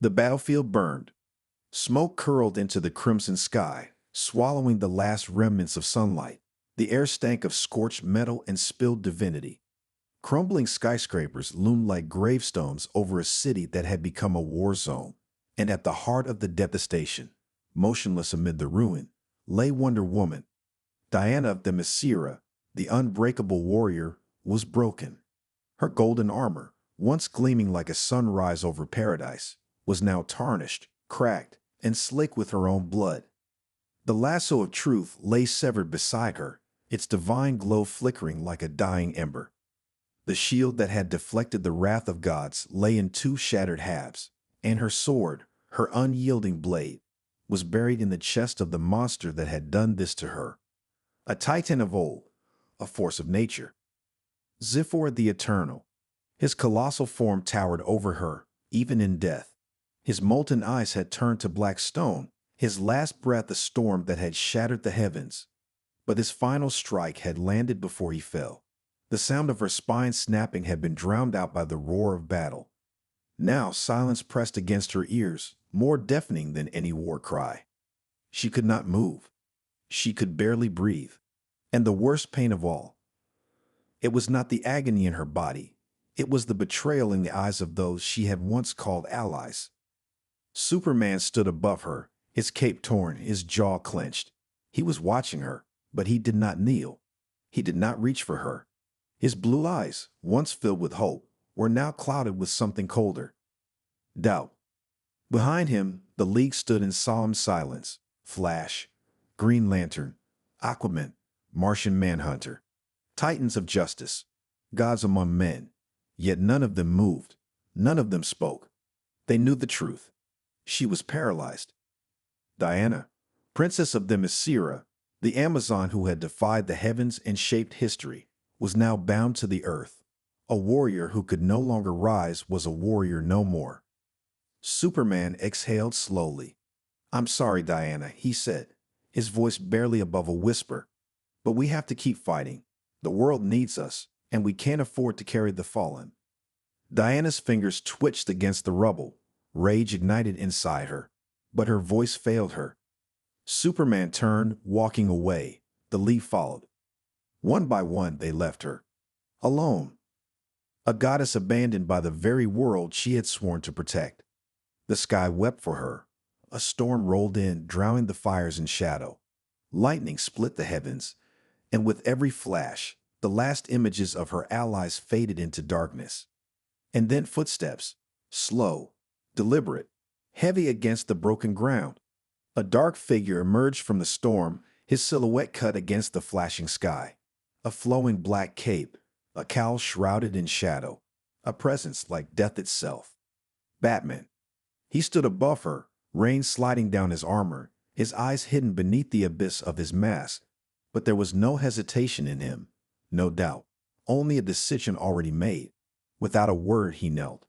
The battlefield burned. Smoke curled into the crimson sky, swallowing the last remnants of sunlight. The air stank of scorched metal and spilled divinity. Crumbling skyscrapers loomed like gravestones over a city that had become a war zone. And at the heart of the devastation, motionless amid the ruin, lay Wonder Woman. Diana of the Themyscira, the unbreakable warrior, was broken. Her golden armor, once gleaming like a sunrise over paradise, was now tarnished, cracked, and slick with her own blood. The lasso of truth lay severed beside her, its divine glow flickering like a dying ember. The shield that had deflected the wrath of gods lay in two shattered halves, and her sword, her unyielding blade, was buried in the chest of the monster that had done this to her. A titan of old, a force of nature. Zephyr the Eternal. His colossal form towered over her, even in death. His molten eyes had turned to black stone, his last breath a storm that had shattered the heavens. But his final strike had landed before he fell. The sound of her spine snapping had been drowned out by the roar of battle. Now silence pressed against her ears, more deafening than any war cry. She could not move. She could barely breathe. And the worst pain of all, it was not the agony in her body. It was the betrayal in the eyes of those she had once called allies. Superman stood above her, his cape torn, his jaw clenched. He was watching her, but he did not kneel. He did not reach for her. His blue eyes, once filled with hope, were now clouded with something colder. Doubt. Behind him, the League stood in solemn silence. Flash, Green Lantern, Aquaman, Martian Manhunter. Titans of justice, gods among men. Yet none of them moved. None of them spoke. They knew the truth. She was paralyzed. Diana, Princess of the Themyscira, the Amazon who had defied the heavens and shaped history, was now bound to the earth. A warrior who could no longer rise was a warrior no more. Superman exhaled slowly. "I'm sorry, Diana," he said, his voice barely above a whisper. "But we have to keep fighting. The world needs us, and we can't afford to carry the fallen." Diana's fingers twitched against the rubble. Rage ignited inside her, but her voice failed her. Superman turned, walking away. The League followed. One by one, they left her. Alone. A goddess abandoned by the very world she had sworn to protect. The sky wept for her. A storm rolled in, drowning the fires in shadow. Lightning split the heavens, and with every flash, the last images of her allies faded into darkness. And then footsteps, slow, deliberate, heavy against the broken ground. A dark figure emerged from the storm, his silhouette cut against the flashing sky. A flowing black cape, a cowl shrouded in shadow, a presence like death itself. Batman. He stood above her, rain sliding down his armor, his eyes hidden beneath the abyss of his mask. But there was no hesitation in him, no doubt, only a decision already made. Without a word, he knelt.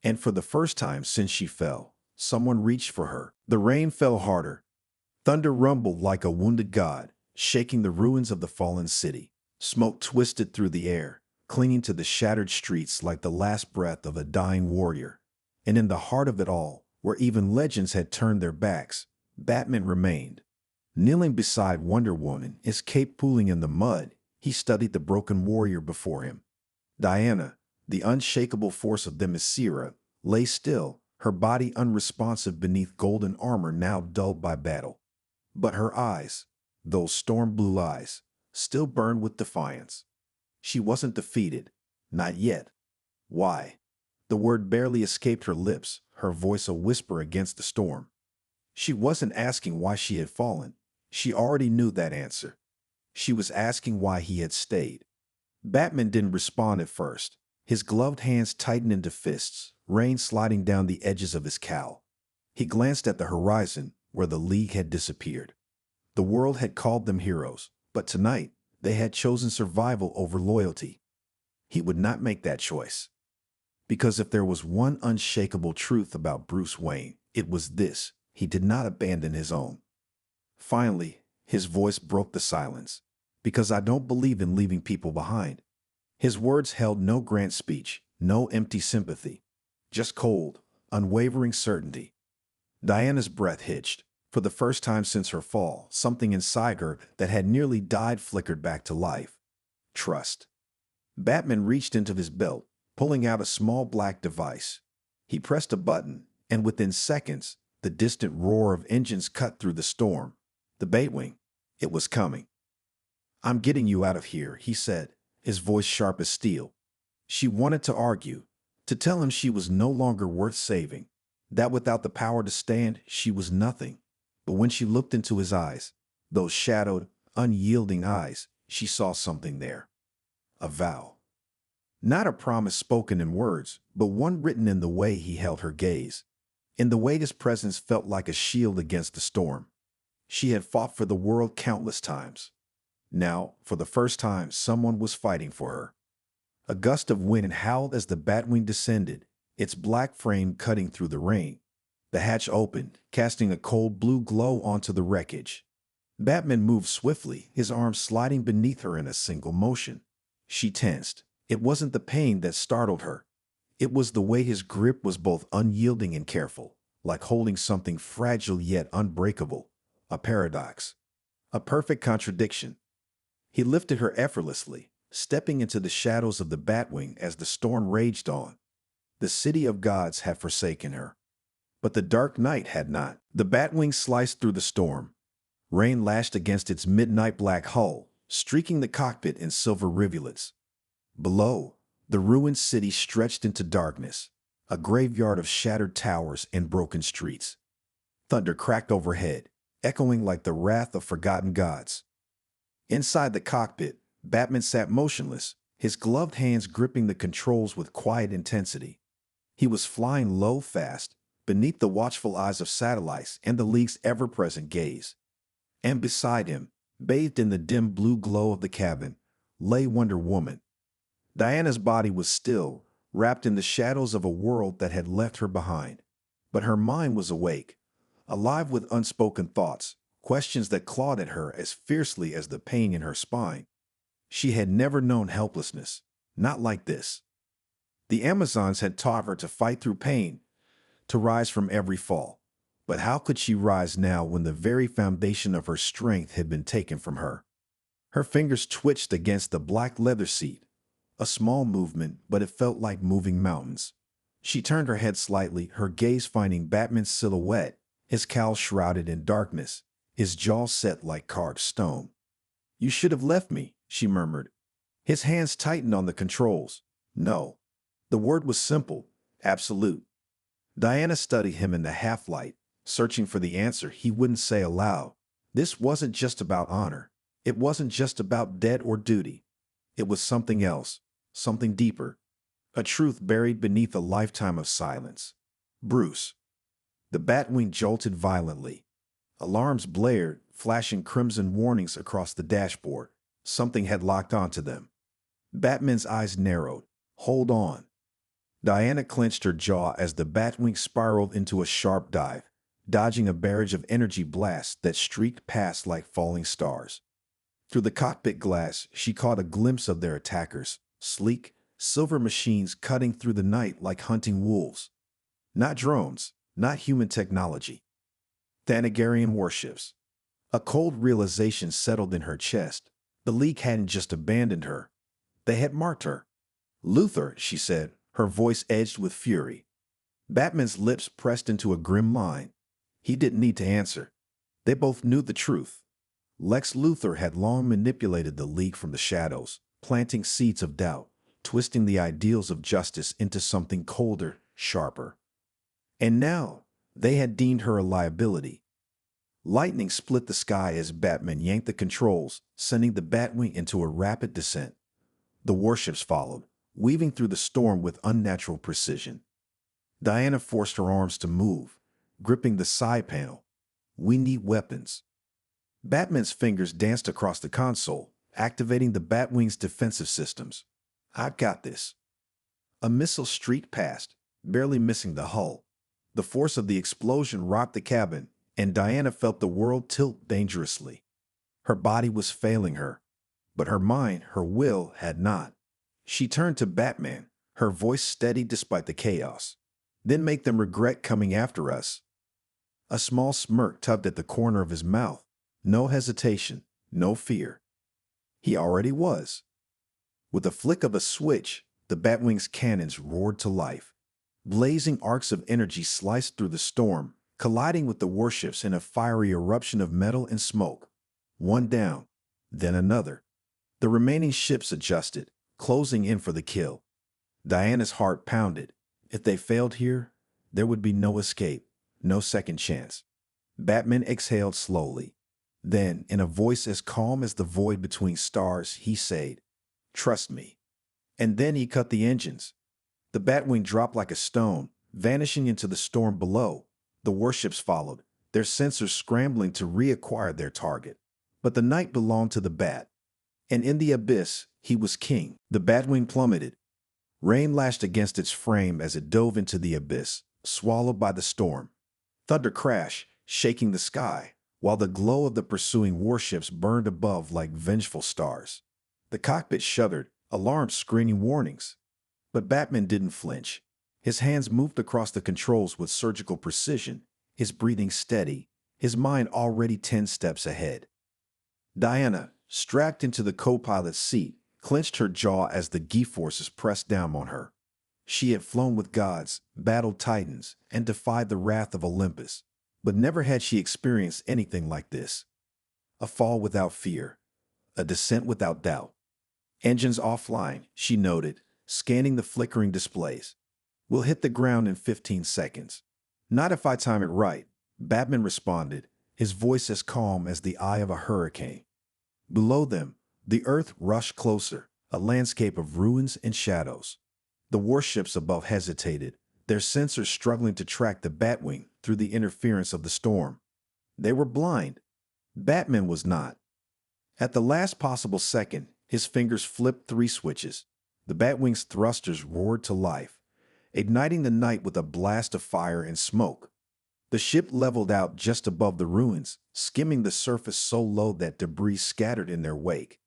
And for the first time since she fell, someone reached for her. The rain fell harder. Thunder rumbled like a wounded god, shaking the ruins of the fallen city. Smoke twisted through the air, clinging to the shattered streets like the last breath of a dying warrior. And in the heart of it all, where even legends had turned their backs, Batman remained. Kneeling beside Wonder Woman, his cape pooling in the mud, he studied the broken warrior before him. Diana, the unshakable force of the Themyscira, lay still, her body unresponsive beneath golden armor now dulled by battle. But her eyes, those storm-blue eyes, still burned with defiance. She wasn't defeated. Not yet. Why? The word barely escaped her lips, her voice a whisper against the storm. She wasn't asking why she had fallen. She already knew that answer. She was asking why he had stayed. Batman didn't respond at first. His gloved hands tightened into fists, rain sliding down the edges of his cowl. He glanced at the horizon, where the League had disappeared. The world had called them heroes, but tonight they had chosen survival over loyalty. He would not make that choice. Because if there was one unshakable truth about Bruce Wayne, it was this: he did not abandon his own. Finally, his voice broke the silence. "Because I don't believe in leaving people behind." His words held no grand speech, no empty sympathy. Just cold, unwavering certainty. Diana's breath hitched. For the first time since her fall, something inside her that had nearly died flickered back to life. Trust. Batman reached into his belt, pulling out a small black device. He pressed a button, and within seconds, the distant roar of engines cut through the storm. The Batwing. It was coming. "I'm getting you out of here," he said, his voice sharp as steel. She wanted to argue, to tell him she was no longer worth saving, that without the power to stand, she was nothing. But when she looked into his eyes, those shadowed, unyielding eyes, she saw something there. A vow. Not a promise spoken in words, but one written in the way he held her gaze, in the way his presence felt like a shield against the storm. She had fought for the world countless times. Now, for the first time, someone was fighting for her. A gust of wind howled as the Batwing descended, its black frame cutting through the rain. The hatch opened, casting a cold blue glow onto the wreckage. Batman moved swiftly, his arms sliding beneath her in a single motion. She tensed. It wasn't the pain that startled her. It was the way his grip was both unyielding and careful, like holding something fragile yet unbreakable. A paradox. A perfect contradiction. He lifted her effortlessly, stepping into the shadows of the Batwing as the storm raged on. The city of gods had forsaken her. But the dark night had not. The Batwing sliced through the storm. Rain lashed against its midnight black hull, streaking the cockpit in silver rivulets. Below, the ruined city stretched into darkness, a graveyard of shattered towers and broken streets. Thunder cracked overhead, echoing like the wrath of forgotten gods. Inside the cockpit, Batman sat motionless, his gloved hands gripping the controls with quiet intensity. He was flying low fast, beneath the watchful eyes of satellites and the League's ever-present gaze. And beside him, bathed in the dim blue glow of the cabin, lay Wonder Woman. Diana's body was still, wrapped in the shadows of a world that had left her behind. But her mind was awake, alive with unspoken thoughts, questions that clawed at her as fiercely as the pain in her spine. She had never known helplessness, not like this. The Amazons had taught her to fight through pain, to rise from every fall. But how could she rise now when the very foundation of her strength had been taken from her? Her fingers twitched against the black leather seat. A small movement, but it felt like moving mountains. She turned her head slightly, her gaze finding Batman's silhouette, his cowl shrouded in darkness, his jaw set like carved stone. "You should have left me," she murmured. His hands tightened on the controls. No. The word was simple, absolute. Diana studied him in the half-light, searching for the answer he wouldn't say aloud. This wasn't just about honor. It wasn't just about debt or duty. It was something else, something deeper. A truth buried beneath a lifetime of silence. Bruce. The Batwing jolted violently. Alarms blared, flashing crimson warnings across the dashboard. Something had locked onto them. Batman's eyes narrowed. Hold on. Diana clenched her jaw as the Batwing spiraled into a sharp dive, dodging a barrage of energy blasts that streaked past like falling stars. Through the cockpit glass, she caught a glimpse of their attackers, sleek, silver machines cutting through the night like hunting wolves. Not drones, not human technology. Thanagarian warships. A cold realization settled in her chest. The League hadn't just abandoned her. They had marked her. "Luthor," she said, her voice edged with fury. Batman's lips pressed into a grim line. He didn't need to answer. They both knew the truth. Lex Luthor had long manipulated the League from the shadows, planting seeds of doubt, twisting the ideals of justice into something colder, sharper. And now, they had deemed her a liability. Lightning split the sky as Batman yanked the controls, sending the Batwing into a rapid descent. The warships followed, weaving through the storm with unnatural precision. Diana forced her arms to move, gripping the side panel. "We need weapons." Batman's fingers danced across the console, activating the Batwing's defensive systems. "I've got this." A missile streaked past, barely missing the hull. The force of the explosion rocked the cabin, and Diana felt the world tilt dangerously. Her body was failing her, but her mind, her will, had not. She turned to Batman, her voice steady despite the chaos. then make them regret coming after us. A small smirk tugged at the corner of his mouth. No hesitation, no fear. He already was. With a flick of a switch, the Batwing's cannons roared to life. Blazing arcs of energy sliced through the storm, colliding with the warships in a fiery eruption of metal and smoke. One down, then another. The remaining ships adjusted, closing in for the kill. Diana's heart pounded. If they failed here, there would be no escape, no second chance. Batman exhaled slowly. Then, in a voice as calm as the void between stars, he said, "Trust me." And then he cut the engines. The Batwing dropped like a stone, vanishing into the storm below. The warships followed, their sensors scrambling to reacquire their target. But the night belonged to the Bat. And in the abyss, he was king. The Batwing plummeted. Rain lashed against its frame as it dove into the abyss, swallowed by the storm. Thunder crashed, shaking the sky, while the glow of the pursuing warships burned above like vengeful stars. The cockpit shuddered, alarms screaming warnings. But Batman didn't flinch. His hands moved across the controls with surgical precision, his breathing steady, his mind already 10 steps ahead. Diana, strapped into the co-pilot's seat, clenched her jaw as the G-forces pressed down on her. She had flown with gods, battled titans, and defied the wrath of Olympus, but never had she experienced anything like this. A fall without fear, a descent without doubt. Engines offline, she noted, scanning the flickering displays. "We'll hit the ground in 15 seconds. Not if I time it right," Batman responded, his voice as calm as the eye of a hurricane. Below them, the Earth rushed closer, a landscape of ruins and shadows. The warships above hesitated, their sensors struggling to track the Batwing through the interference of the storm. They were blind. Batman was not. At the last possible second, his fingers flipped 3 switches. The Batwing's thrusters roared to life, igniting the night with a blast of fire and smoke. The ship leveled out just above the ruins, skimming the surface so low that debris scattered in their wake.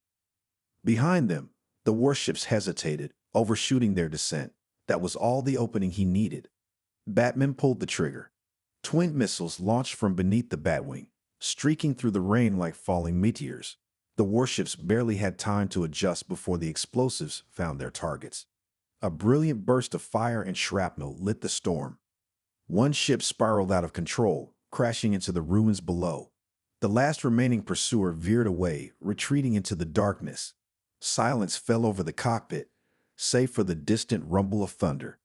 Behind them, the warships hesitated, overshooting their descent. That was all the opening he needed. Batman pulled the trigger. Twin missiles launched from beneath the Batwing, streaking through the rain like falling meteors. The warships barely had time to adjust before the explosives found their targets. A brilliant burst of fire and shrapnel lit the storm. One ship spiraled out of control, crashing into the ruins below. The last remaining pursuer veered away, retreating into the darkness. Silence fell over the cockpit, save for the distant rumble of thunder.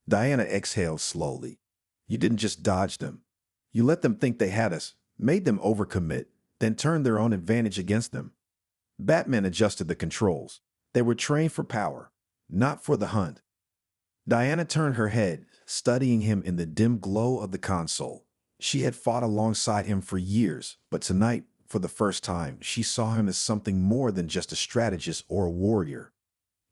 Diana exhaled slowly. "You didn't just dodge them. You let them think they had us, made them overcommit, then turned their own advantage against them." Batman adjusted the controls. They were trained for power, not for the hunt. Diana turned her head, studying him in the dim glow of the console. She had fought alongside him for years, but tonight, for the first time, she saw him as something more than just a strategist or a warrior.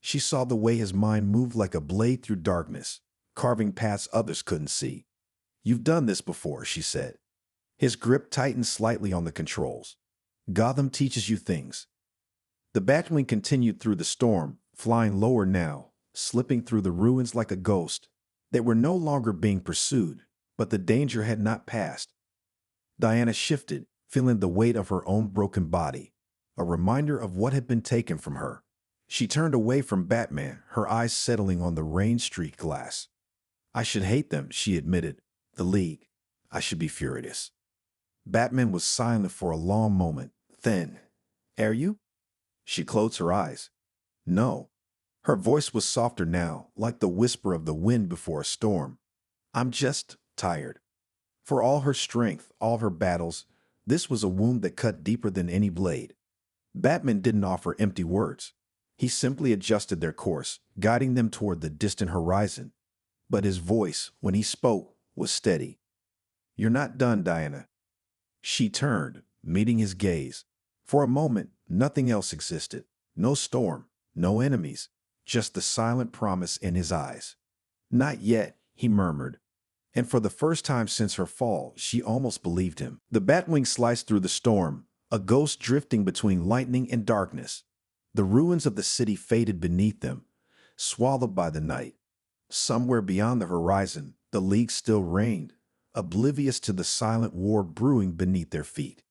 She saw the way his mind moved like a blade through darkness, carving paths others couldn't see. "You've done this before," she said. His grip tightened slightly on the controls. "Gotham teaches you things." The Batwing continued through the storm, flying lower now, slipping through the ruins like a ghost. They were no longer being pursued, but the danger had not passed. Diana shifted, feeling the weight of her own broken body, a reminder of what had been taken from her. She turned away from Batman, her eyes settling on the rain-streaked glass. "I should hate them," she admitted. "The League. I should be furious." Batman was silent for a long moment. Then, "Are you?" She closed her eyes. "No." Her voice was softer now, like the whisper of the wind before a storm. "I'm just tired." For all her strength, all her battles, this was a wound that cut deeper than any blade. Batman didn't offer empty words. He simply adjusted their course, guiding them toward the distant horizon. But his voice, when he spoke, was steady. "You're not done, Diana." She turned, meeting his gaze. For a moment, nothing else existed. No storm, no enemies, just the silent promise in his eyes. "Not yet," he murmured. And for the first time since her fall, she almost believed him. The Batwing sliced through the storm, a ghost drifting between lightning and darkness. The ruins of the city faded beneath them, swallowed by the night. Somewhere beyond the horizon, The League still reigned, oblivious to the silent war brewing beneath their feet.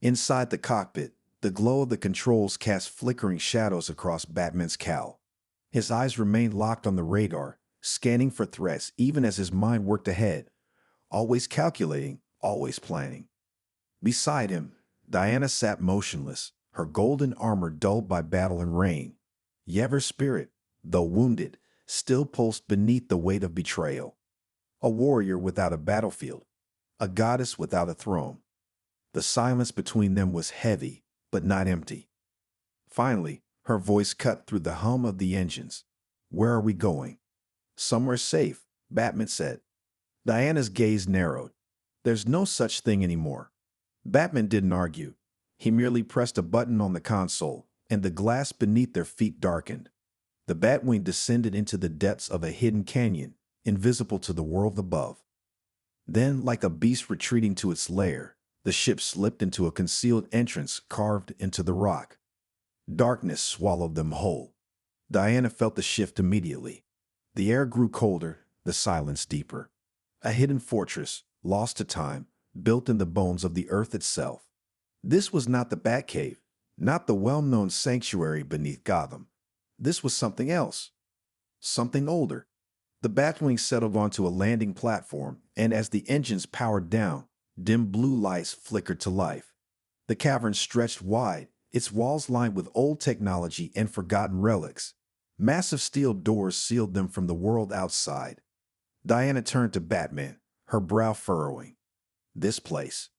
Inside the cockpit, the glow of the controls cast flickering shadows across Batman's cowl. His eyes remained locked on the radar, scanning for threats even as his mind worked ahead, always calculating, always planning. Beside him, Diana sat motionless, her golden armor dulled by battle and rain. Yet her spirit, though wounded, still pulsed beneath the weight of betrayal. A warrior without a battlefield, a goddess without a throne. The silence between them was heavy, but not empty. Finally, her voice cut through the hum of the engines. "Where are we going?" "Somewhere safe," Batman said. Diana's gaze narrowed. "There's no such thing anymore." Batman didn't argue. He merely pressed a button on the console, and the glass beneath their feet darkened. The Batwing descended into the depths of a hidden canyon, invisible to the world above. Then, like a beast retreating to its lair, the ship slipped into a concealed entrance carved into the rock. Darkness swallowed them whole. Diana felt the shift immediately. The air grew colder, the silence deeper. A hidden fortress, lost to time, built in the bones of the earth itself. This was not the Batcave, not the well-known sanctuary beneath Gotham. This was something else. Something older. The Batwing settled onto a landing platform, and as the engines powered down, dim blue lights flickered to life. The cavern stretched wide, its walls lined with old technology and forgotten relics. Massive steel doors sealed them from the world outside. Diana turned to Batman, her brow furrowing. "This place."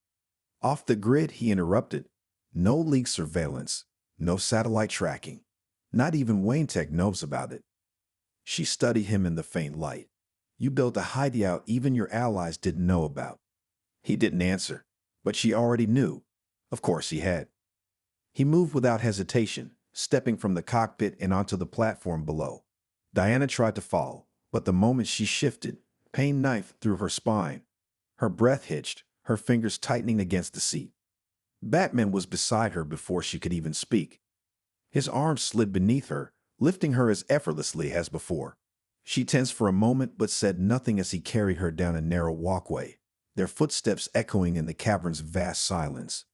"Off the grid," he interrupted. "No League surveillance, no satellite tracking. Not even Wayne Tech knows about it." She studied him in the faint light. "You built a hideout even your allies didn't know about." He didn't answer, but she already knew. Of course he had. He moved without hesitation, stepping from the cockpit and onto the platform below. Diana tried to follow, but the moment she shifted, pain knifed through her spine. Her breath hitched, her fingers tightening against the seat. Batman was beside her before she could even speak. His arms slid beneath her, lifting her as effortlessly as before. She tensed for a moment but said nothing as he carried her down a narrow walkway, their footsteps echoing in the cavern's vast silence.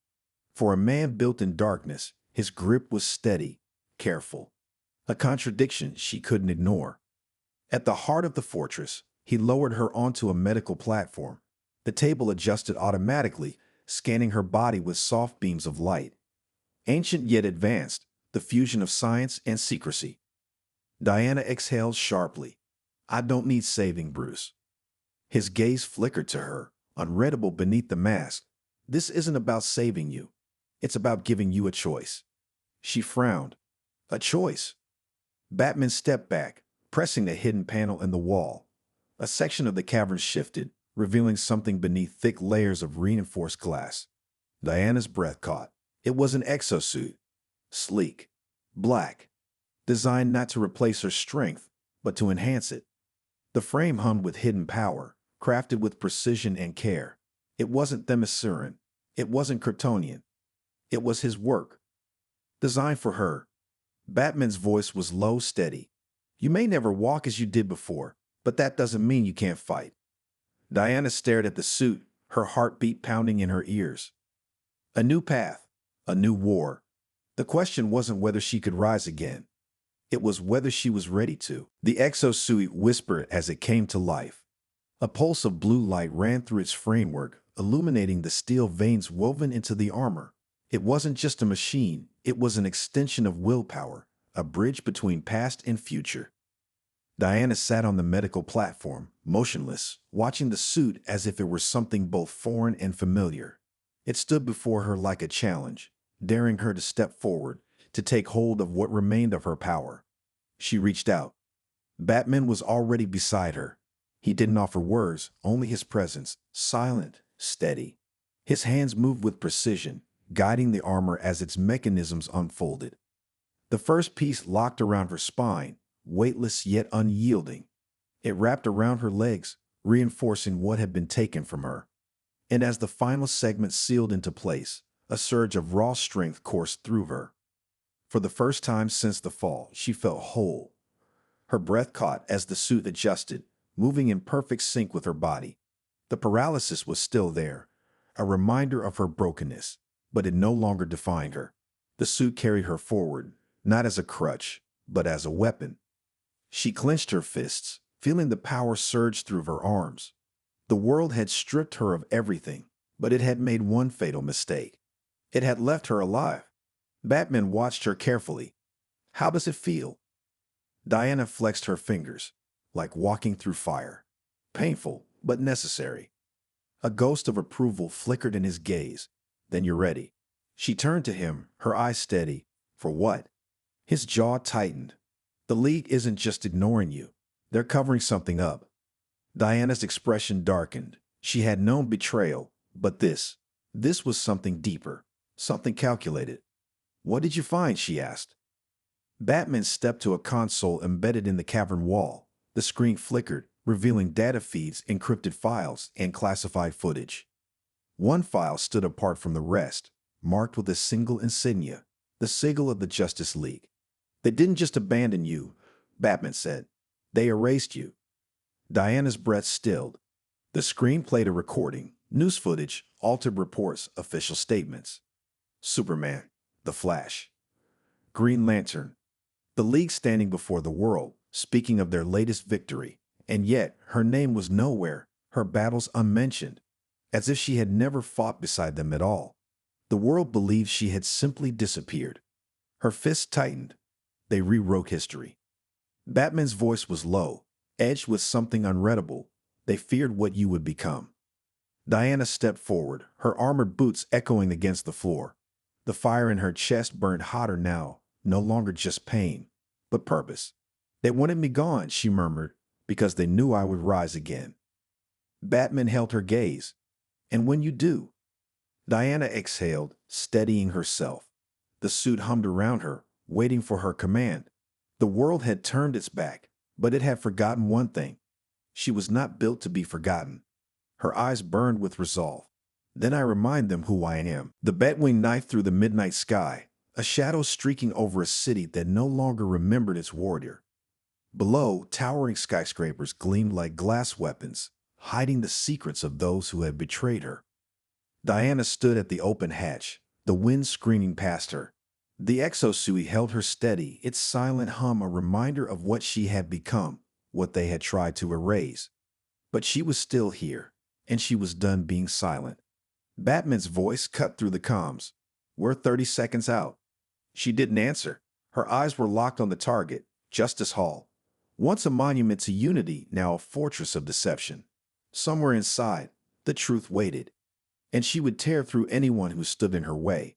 For a man built in darkness, his grip was steady, careful. A contradiction she couldn't ignore. At the heart of the fortress, he lowered her onto a medical platform. The table adjusted automatically, scanning her body with soft beams of light. Ancient yet advanced, the fusion of science and secrecy. Diana exhaled sharply. "I don't need saving, Bruce." His gaze flickered to her, unreadable beneath the mask. "This isn't about saving you. It's about giving you a choice." She frowned. "A choice?" Batman stepped back, pressing the hidden panel in the wall. A section of the cavern shifted, revealing something beneath thick layers of reinforced glass. Diana's breath caught. It was an exosuit. Sleek. Black. Designed not to replace her strength, but to enhance it. The frame hummed with hidden power, crafted with precision and care. It wasn't Themysciran. It wasn't Kryptonian. It was his work. Designed for her. Batman's voice was low, steady. "You may never walk as you did before, but that doesn't mean you can't fight." Diana stared at the suit, her heartbeat pounding in her ears. A new path. A new war. The question wasn't whether she could rise again. It was whether she was ready to. The exosuit whispered as it came to life. A pulse of blue light ran through its framework, illuminating the steel veins woven into the armor. It wasn't just a machine, it was an extension of willpower, a bridge between past and future. Diana sat on the medical platform, motionless, watching the suit as if it were something both foreign and familiar. It stood before her like a challenge, daring her to step forward, to take hold of what remained of her power. She reached out. Batman was already beside her. He didn't offer words, only his presence, silent, steady. His hands moved with precision, guiding the armor as its mechanisms unfolded. The first piece locked around her spine, weightless yet unyielding. It wrapped around her legs, reinforcing what had been taken from her. And as the final segment sealed into place, a surge of raw strength coursed through her. For the first time since the fall, she felt whole. Her breath caught as the suit adjusted, moving in perfect sync with her body. The paralysis was still there, a reminder of her brokenness, but it no longer defined her. The suit carried her forward, not as a crutch, but as a weapon. She clenched her fists, feeling the power surge through her arms. The world had stripped her of everything, but it had made one fatal mistake. It had left her alive. Batman watched her carefully. How does it feel? Diana flexed her fingers, like walking through fire. Painful, but necessary. A ghost of approval flickered in his gaze. Then you're ready. She turned to him, her eyes steady. For what? His jaw tightened. The League isn't just ignoring you. They're covering something up. Diana's expression darkened. She had known betrayal, but this was something deeper, something calculated. What did you find? She asked. Batman stepped to a console embedded in the cavern wall. The screen flickered, revealing data feeds, encrypted files, and classified footage. One file stood apart from the rest, marked with a single insignia, the sigil of the Justice League. They didn't just abandon you, Batman said. They erased you. Diana's breath stilled. The screen played a recording, news footage, altered reports, official statements. Superman, The Flash, Green Lantern, the League standing before the world, speaking of their latest victory. And yet, her name was nowhere, her battles unmentioned, as if she had never fought beside them at all. The world believed she had simply disappeared. Her fists tightened. They rewrote history. Batman's voice was low, edged with something unreadable. They feared what you would become. Diana stepped forward, her armored boots echoing against the floor. The fire in her chest burned hotter now, no longer just pain, but purpose. They wanted me gone, she murmured, because they knew I would rise again. Batman held her gaze. And when you do? Diana exhaled, steadying herself. The suit hummed around her, waiting for her command. The world had turned its back, but it had forgotten one thing. She was not built to be forgotten. Her eyes burned with resolve. Then I remind them who I am. The Batwing knifed through the midnight sky, a shadow streaking over a city that no longer remembered its warrior. Below, towering skyscrapers gleamed like glass weapons, hiding the secrets of those who had betrayed her. Diana stood at the open hatch, the wind screaming past her. The exosuit held her steady, its silent hum a reminder of what she had become, what they had tried to erase. But she was still here, and she was done being silent. Batman's voice cut through the comms. We're 30 seconds out. She didn't answer. Her eyes were locked on the target, Justice Hall. Once a monument to unity, now a fortress of deception. Somewhere inside, the truth waited, and she would tear through anyone who stood in her way.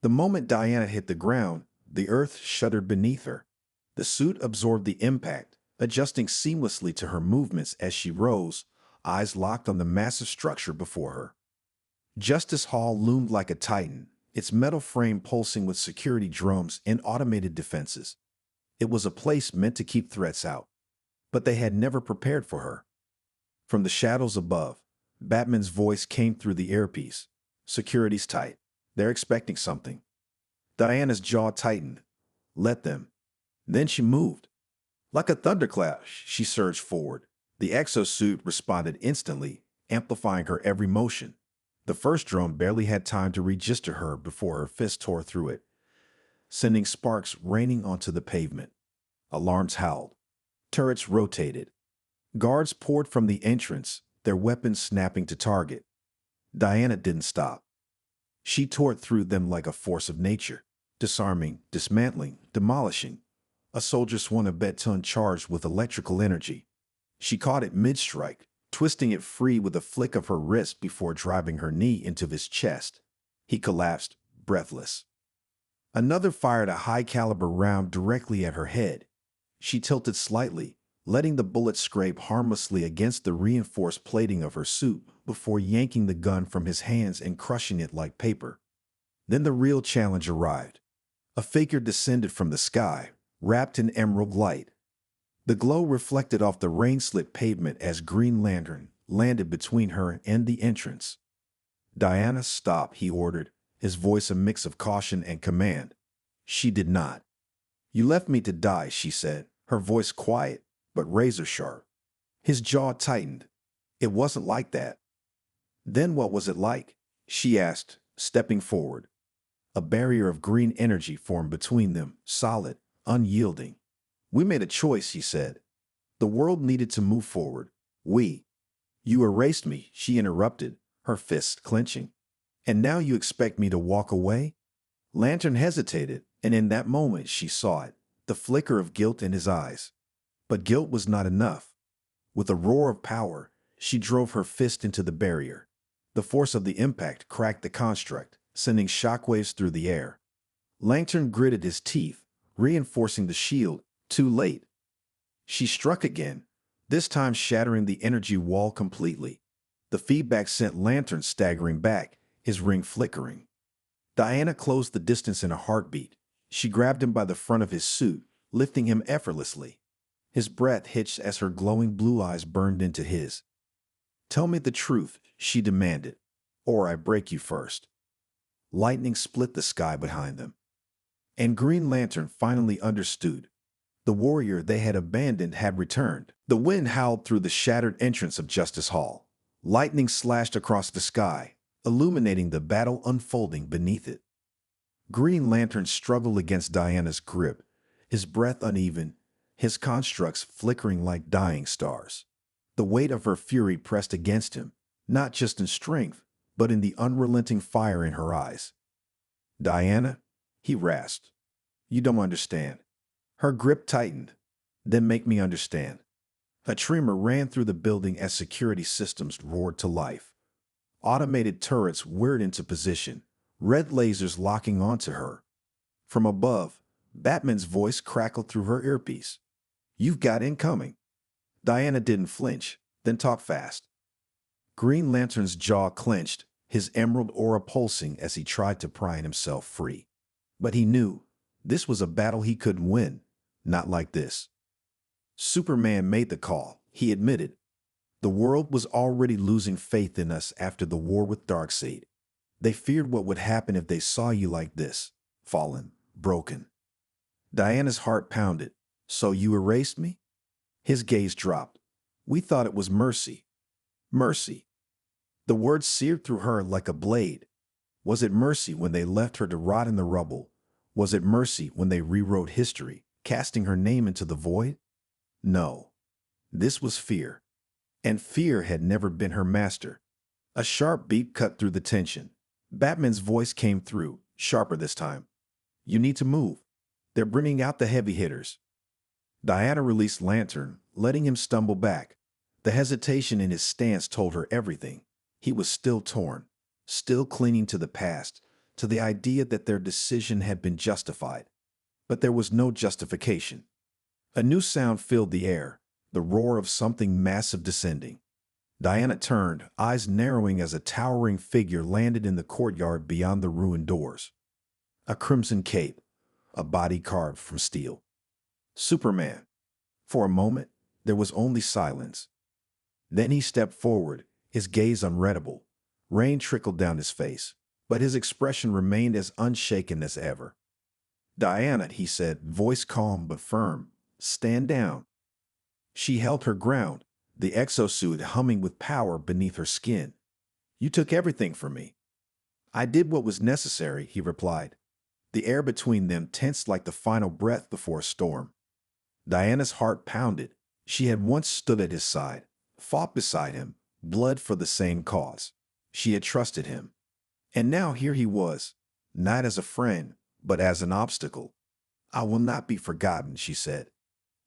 The moment Diana hit the ground, the earth shuddered beneath her. The suit absorbed the impact, adjusting seamlessly to her movements as she rose, eyes locked on the massive structure before her. Justice Hall loomed like a titan, its metal frame pulsing with security drums and automated defenses. It was a place meant to keep threats out, but they had never prepared for her. From the shadows above, Batman's voice came through the earpiece. Security's tight. They're expecting something. Diana's jaw tightened. Let them. Then she moved. Like a thunderclap, she surged forward. The exosuit responded instantly, amplifying her every motion. The first drone barely had time to register her before her fist tore through it, sending sparks raining onto the pavement. Alarms howled. Turrets rotated. Guards poured from the entrance, their weapons snapping to target. Diana didn't stop. She tore through them like a force of nature, disarming, dismantling, demolishing. A soldier swung a baton charged with electrical energy. She caught it mid-strike, twisting it free with a flick of her wrist before driving her knee into his chest. He collapsed, breathless. Another fired a high-caliber round directly at her head. She tilted slightly, letting the bullet scrape harmlessly against the reinforced plating of her suit before yanking the gun from his hands and crushing it like paper. Then the real challenge arrived. A figure descended from the sky, wrapped in emerald light. The glow reflected off the rain-slit pavement as Green Lantern landed between her and the entrance. Diana, stop, he ordered, his voice a mix of caution and command. She did not. You left me to die, she said, her voice quiet but razor-sharp. His jaw tightened. It wasn't like that. Then what was it like? She asked, stepping forward. A barrier of green energy formed between them, solid, unyielding. We made a choice, he said. The world needed to move forward. We. You erased me, she interrupted, her fists clenching. And now you expect me to walk away? Lantern hesitated, and in that moment she saw it, the flicker of guilt in his eyes. But guilt was not enough. With a roar of power, she drove her fist into the barrier. The force of the impact cracked the construct, sending shockwaves through the air. Lantern gritted his teeth, reinforcing the shield. Too late. She struck again, this time shattering the energy wall completely. The feedback sent Lantern staggering back, his ring flickering. Diana closed the distance in a heartbeat. She grabbed him by the front of his suit, lifting him effortlessly. His breath hitched as her glowing blue eyes burned into his. Tell me the truth, she demanded, or I break you first. Lightning split the sky behind them. And Green Lantern finally understood. The warrior they had abandoned had returned. The wind howled through the shattered entrance of Justice Hall. Lightning slashed across the sky, illuminating the battle unfolding beneath it. Green Lantern struggled against Diana's grip, his breath uneven, his constructs flickering like dying stars. The weight of her fury pressed against him, not just in strength, but in the unrelenting fire in her eyes. Diana, he rasped, you don't understand. Her grip tightened. Then make me understand. A tremor ran through the building as security systems roared to life. Automated turrets whirred into position, red lasers locking onto her. From above, Batman's voice crackled through her earpiece. You've got incoming. Diana didn't flinch, then talked fast. Green Lantern's jaw clenched, his emerald aura pulsing as he tried to pry himself free. But he knew this was a battle he couldn't win, not like this. Superman made the call, he admitted. The world was already losing faith in us after the war with Darkseid. They feared what would happen if they saw you like this, fallen, broken. Diana's heart pounded. So you erased me? His gaze dropped. We thought it was mercy. Mercy. The word seared through her like a blade. Was it mercy when they left her to rot in the rubble? Was it mercy when they rewrote history, casting her name into the void? No. This was fear. And fear had never been her master. A sharp beat cut through the tension. Batman's voice came through, sharper this time. You need to move. They're bringing out the heavy hitters. Diana released Lantern, letting him stumble back. The hesitation in his stance told her everything. He was still torn, still clinging to the past, to the idea that their decision had been justified. But there was no justification. A new sound filled the air, the roar of something massive descending. Diana turned, eyes narrowing as a towering figure landed in the courtyard beyond the ruined doors. A crimson cape, a body carved from steel. Superman. For a moment, there was only silence. Then he stepped forward, his gaze unreadable. Rain trickled down his face, but his expression remained as unshaken as ever. Diana, he said, voice calm but firm, stand down. She held her ground, the exosuit humming with power beneath her skin. You took everything from me. I did what was necessary, he replied. The air between them tensed like the final breath before a storm. Diana's heart pounded. She had once stood at his side, fought beside him, blood for the same cause. She had trusted him. And now here he was, not as a friend, but as an obstacle. I will not be forgotten, she said.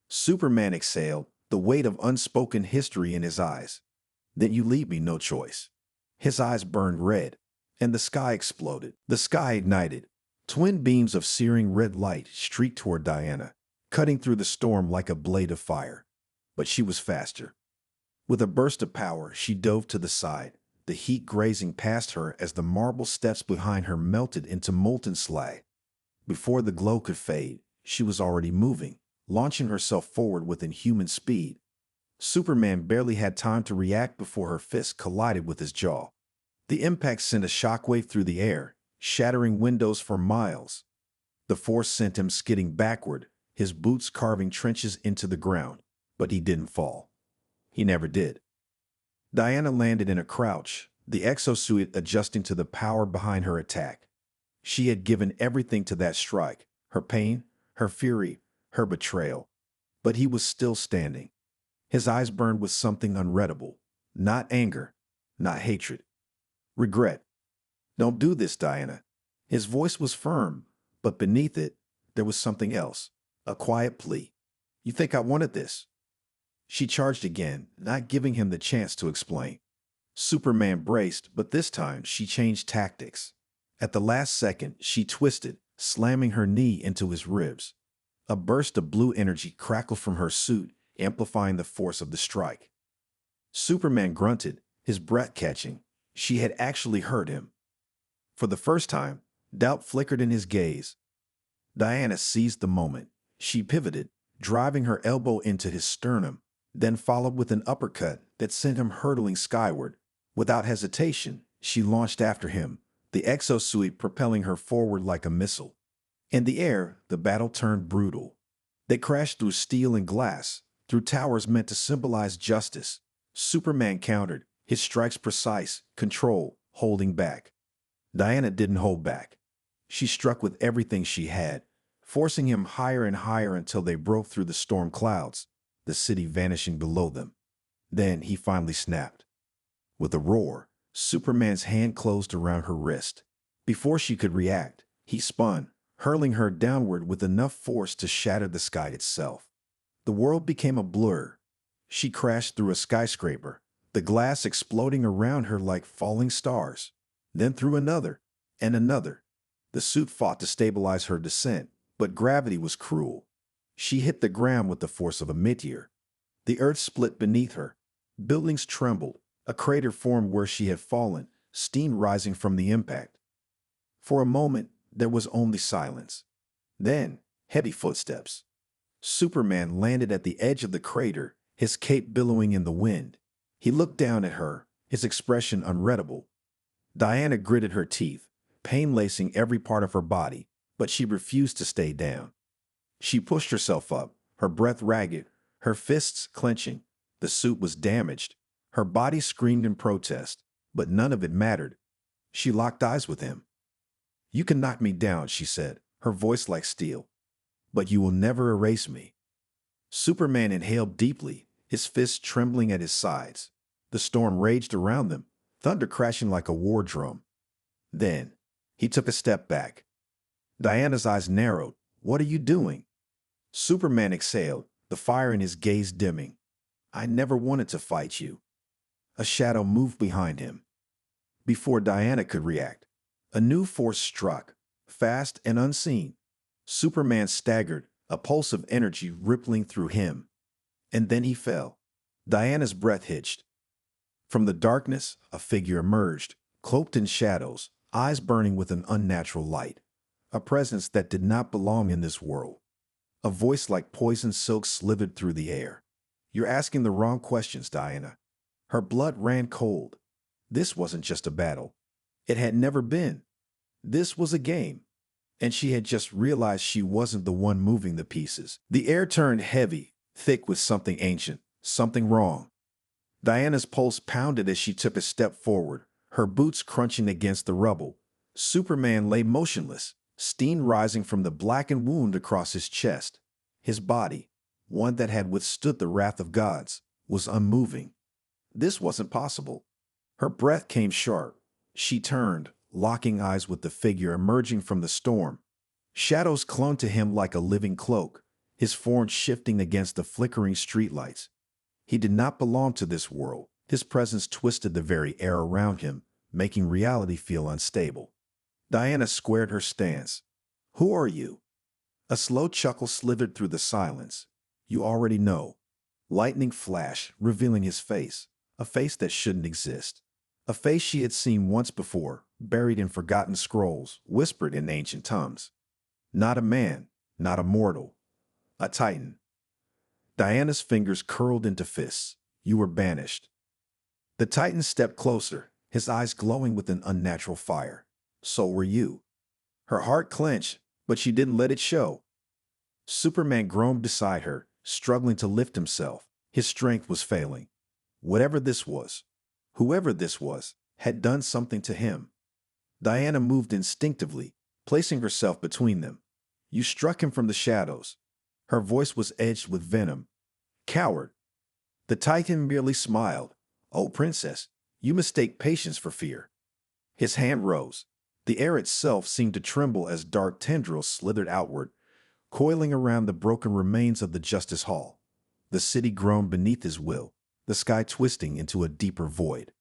Superman exhaled, the weight of unspoken history in his eyes. Then you leave me no choice. His eyes burned red, and the sky exploded. The sky ignited. Twin beams of searing red light streaked toward Diana, cutting through the storm like a blade of fire. But she was faster. With a burst of power, she dove to the side, the heat grazing past her as the marble steps behind her melted into molten slag. Before the glow could fade, she was already moving, launching herself forward with inhuman speed. Superman barely had time to react before her fist collided with his jaw. The impact sent a shockwave through the air, shattering windows for miles. The force sent him skidding backward, his boots carving trenches into the ground, but he didn't fall. He never did. Diana landed in a crouch, the exosuit adjusting to the power behind her attack. She had given everything to that strike, her pain, her fury, her betrayal. But he was still standing. His eyes burned with something unreadable. Not anger, not hatred. Regret. Don't do this, Diana. His voice was firm, but beneath it, there was something else. A quiet plea. You think I wanted this? She charged again, not giving him the chance to explain. Superman braced, but this time she changed tactics. At the last second, she twisted, slamming her knee into his ribs. A burst of blue energy crackled from her suit, amplifying the force of the strike. Superman grunted, his breath catching. She had actually hurt him. For the first time, doubt flickered in his gaze. Diana seized the moment. She pivoted, driving her elbow into his sternum, then followed with an uppercut that sent him hurtling skyward. Without hesitation, she launched after him, the exosuit propelling her forward like a missile. In the air, the battle turned brutal. They crashed through steel and glass, through towers meant to symbolize justice. Superman countered, his strikes precise, control, holding back. Diana didn't hold back. She struck with everything she had, forcing him higher and higher until they broke through the storm clouds, the city vanishing below them. Then he finally snapped. With a roar, Superman's hand closed around her wrist. Before she could react, he spun, hurling her downward with enough force to shatter the sky itself. The world became a blur. She crashed through a skyscraper, the glass exploding around her like falling stars. Then through another, and another. The suit fought to stabilize her descent, but gravity was cruel. She hit the ground with the force of a meteor. The earth split beneath her. Buildings trembled. A crater formed where she had fallen, steam rising from the impact. For a moment, there was only silence. Then, heavy footsteps. Superman landed at the edge of the crater, his cape billowing in the wind. He looked down at her, his expression unreadable. Diana gritted her teeth, pain lacing every part of her body, but she refused to stay down. She pushed herself up, her breath ragged, her fists clenching. The suit was damaged. Her body screamed in protest, but none of it mattered. She locked eyes with him. You can knock me down, she said, her voice like steel, but you will never erase me. Superman inhaled deeply, his fists trembling at his sides. The storm raged around them, thunder crashing like a war drum. Then, he took a step back. Diana's eyes narrowed. What are you doing? Superman exhaled, the fire in his gaze dimming. I never wanted to fight you. A shadow moved behind him. Before Diana could react, a new force struck, fast and unseen. Superman staggered, a pulse of energy rippling through him. And then he fell. Diana's breath hitched. From the darkness, a figure emerged, cloaked in shadows, eyes burning with an unnatural light. A presence that did not belong in this world. A voice like poison silk slithered through the air. You're asking the wrong questions, Diana. Her blood ran cold. This wasn't just a battle. It had never been. This was a game. And she had just realized she wasn't the one moving the pieces. The air turned heavy, thick with something ancient, something wrong. Diana's pulse pounded as she took a step forward, her boots crunching against the rubble. Superman lay motionless, steam rising from the blackened wound across his chest. His body, one that had withstood the wrath of gods, was unmoving. This wasn't possible. Her breath came sharp. She turned, locking eyes with the figure emerging from the storm. Shadows clung to him like a living cloak, his form shifting against the flickering streetlights. He did not belong to this world. His presence twisted the very air around him, making reality feel unstable. Diana squared her stance. Who are you? A slow chuckle slithered through the silence. You already know. Lightning flashed, revealing his face, a face that shouldn't exist. A face she had seen once before, buried in forgotten scrolls, whispered in ancient tongues. Not a man, not a mortal, a titan. Diana's fingers curled into fists. You were banished. The titan stepped closer, his eyes glowing with an unnatural fire. So were you. Her heart clenched, but she didn't let it show. Superman groaned beside her, struggling to lift himself. His strength was failing. Whatever this was, whoever this was, had done something to him. Diana moved instinctively, placing herself between them. You struck him from the shadows. Her voice was edged with venom. Coward. The Titan merely smiled. Oh, princess, you mistake patience for fear. His hand rose. The air itself seemed to tremble as dark tendrils slithered outward, coiling around the broken remains of the Justice Hall. The city groaned beneath his will, the sky twisting into a deeper void.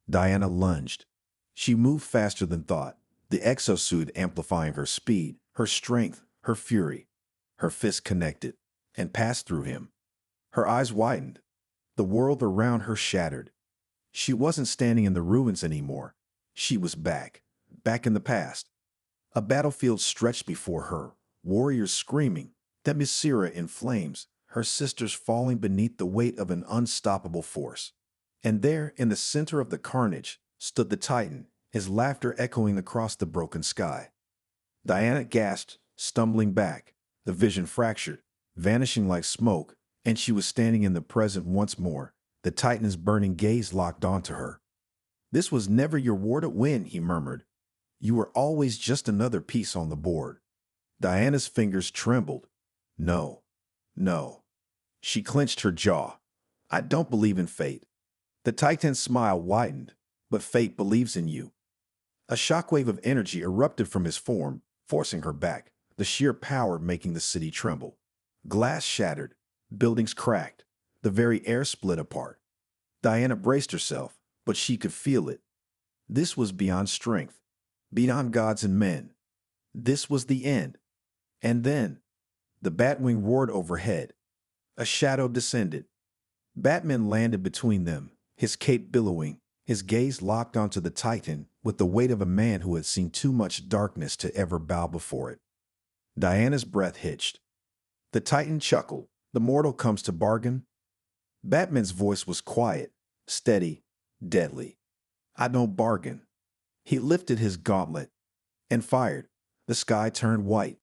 Diana lunged. She moved faster than thought, the exosuit amplifying her speed, her strength, her fury. Her fists connected and passed through him. Her eyes widened. The world around her shattered. She wasn't standing in the ruins anymore. She was back in the past. A battlefield stretched before her, warriors screaming, Themyscira in flames, her sisters falling beneath the weight of an unstoppable force. And there, in the center of the carnage, stood the Titan, his laughter echoing across the broken sky. Diana gasped, stumbling back, the vision fractured, vanishing like smoke, and she was standing in the present once more, the Titan's burning gaze locked onto her. This was never your war to win, he murmured. You were always just another piece on the board. Diana's fingers trembled. No, no. She clenched her jaw. I don't believe in fate. The Titan's smile widened, but fate believes in you. A shockwave of energy erupted from his form, forcing her back, the sheer power making the city tremble. Glass shattered, buildings cracked, the very air split apart. Diana braced herself, but she could feel it. This was beyond strength, beyond gods and men. This was the end. And then, the Batwing roared overhead. A shadow descended. Batman landed between them, his cape billowing, his gaze locked onto the Titan with the weight of a man who had seen too much darkness to ever bow before it. Diana's breath hitched. The Titan chuckled. The mortal comes to bargain. Batman's voice was quiet, steady, deadly. I don't bargain. He lifted his gauntlet and fired. The sky turned white.